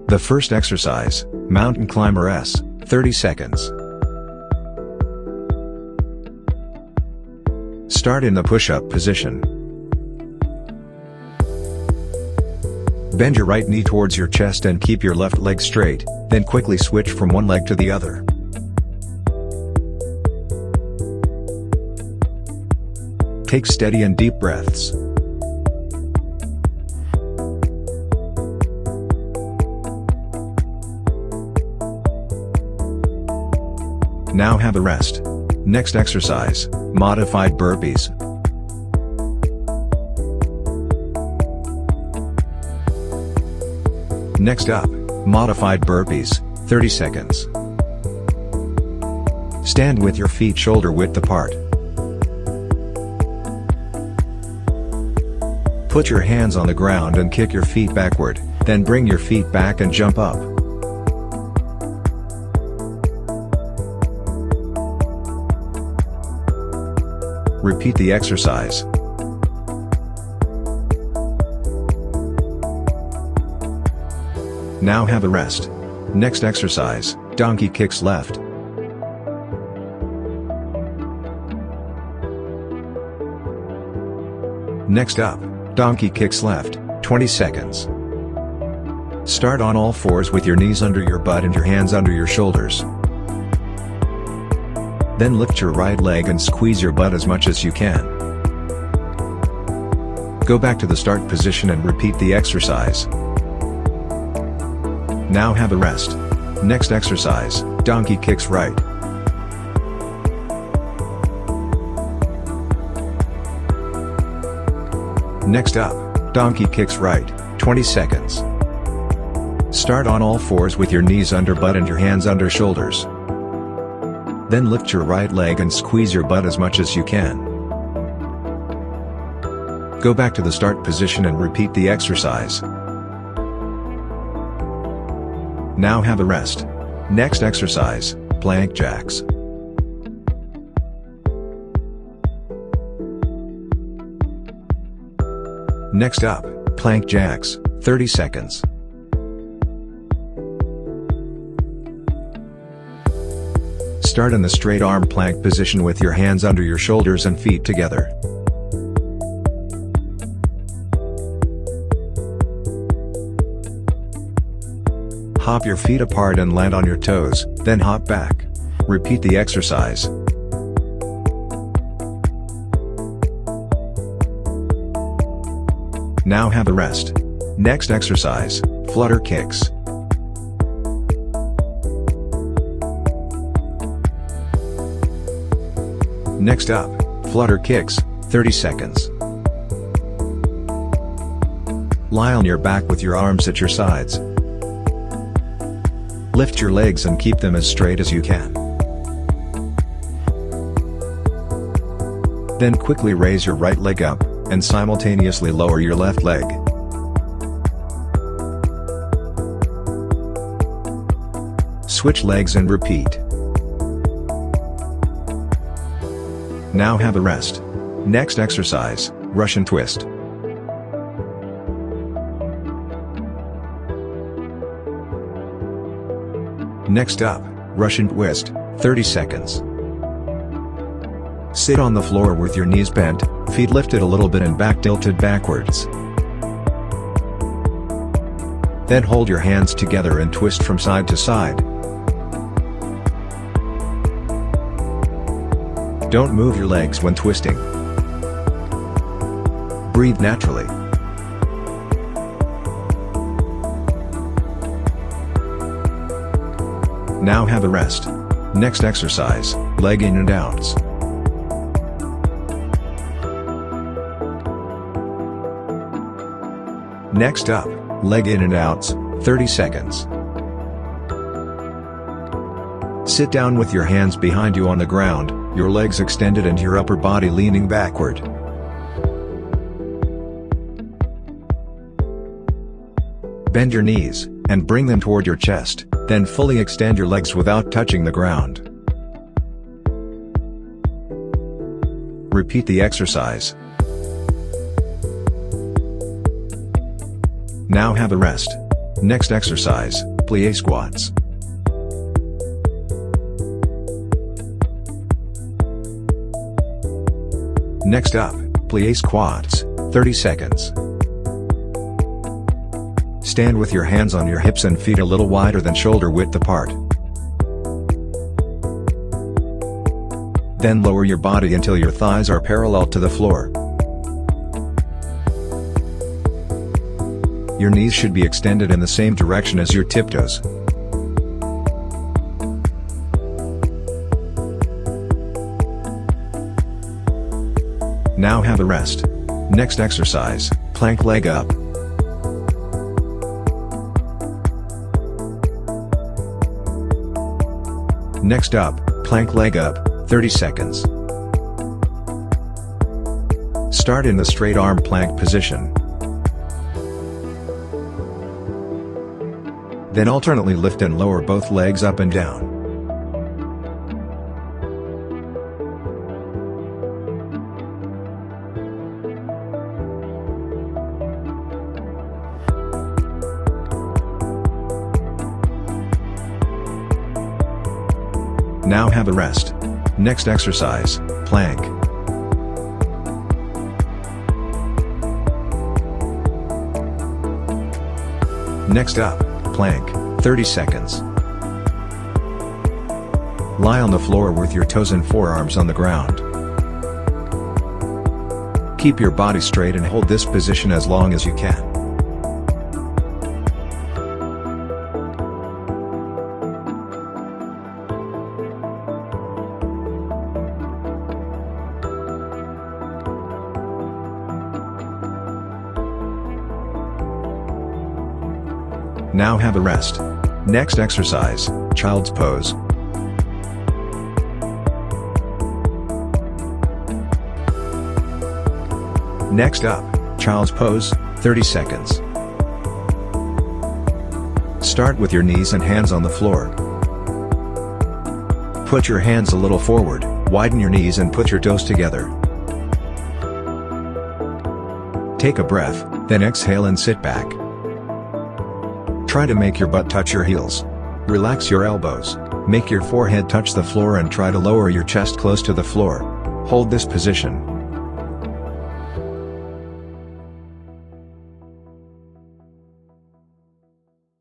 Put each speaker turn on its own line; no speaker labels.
The first exercise, Mountain Climber S, 30 seconds. Start in the push-up position. Bend your right knee towards your chest and keep your left leg straight, then quickly switch from one leg to the other. Take steady and deep breaths. Now have a rest. Next exercise, modified burpees. Next up, modified burpees, 30 seconds. Stand with your feet shoulder width apart. Put your hands on the ground and kick your feet backward, then bring your feet back and jump up. Repeat the exercise. Now have a rest. Next exercise, donkey kicks left. Next up, donkey kicks left, 20 seconds. Start on all fours with your knees under your butt and your hands under your shoulders. Then lift your right leg and squeeze your butt as much as you can. Go back to the start position and repeat the exercise. Now have a rest. Next exercise, donkey kicks right. Next up, donkey kicks right, 20 seconds. Start on all fours with your knees under butt and your hands under shoulders. Then lift your right leg and squeeze your butt as much as you can. Go back to the start position and repeat the exercise. Now have a rest. Next exercise, plank jacks. Next up, plank jacks, 30 seconds. Start in the straight arm plank position with your hands under your shoulders and feet together. Hop your feet apart and land on your toes, then hop back. Repeat the exercise. Now have a rest. Next exercise, flutter kicks. Next up, flutter kicks, 30 seconds. Lie on your back with your arms at your sides. Lift your legs and keep them as straight as you can. Then quickly raise your right leg up, and simultaneously lower your left leg. Switch legs and repeat. Now have a rest. Next exercise, Russian twist. Next up, Russian twist, 30 seconds. Sit on the floor with your knees bent, feet lifted a little bit and back tilted backwards. Then hold your hands together and twist from side to side. Don't move your legs when twisting. Breathe naturally. Now have a rest. Next exercise, leg in and outs. Next up, leg in and outs, 30 seconds. Sit down with your hands behind you on the ground, your legs extended and your upper body leaning backward. Bend your knees, and bring them toward your chest, then fully extend your legs without touching the ground. Repeat the exercise. Now have a rest. Next exercise, plie squats. Next up, plie squats, 30 seconds. Stand with your hands on your hips and feet a little wider than shoulder width apart. Then lower your body until your thighs are parallel to the floor. Your knees should be extended in the same direction as your tiptoes. Now have a rest. Next exercise, plank leg up. Next up, plank leg up, 30 seconds. Start in the straight arm plank position. Then alternately lift and lower both legs up and down. Now have a rest. Next exercise, plank. Next up, plank, 30 seconds. Lie on the floor with your toes and forearms on the ground. Keep your body straight and hold this position as long as you can. Now have a rest. Next exercise, child's pose. Next up, child's pose, 30 seconds. Start with your knees and hands on the floor. Put your hands a little forward, widen your knees and put your toes together. Take a breath, then exhale and sit back. Try to make your butt touch your heels. Relax your elbows, make your forehead touch the floor and try to lower your chest close to the floor. Hold this position.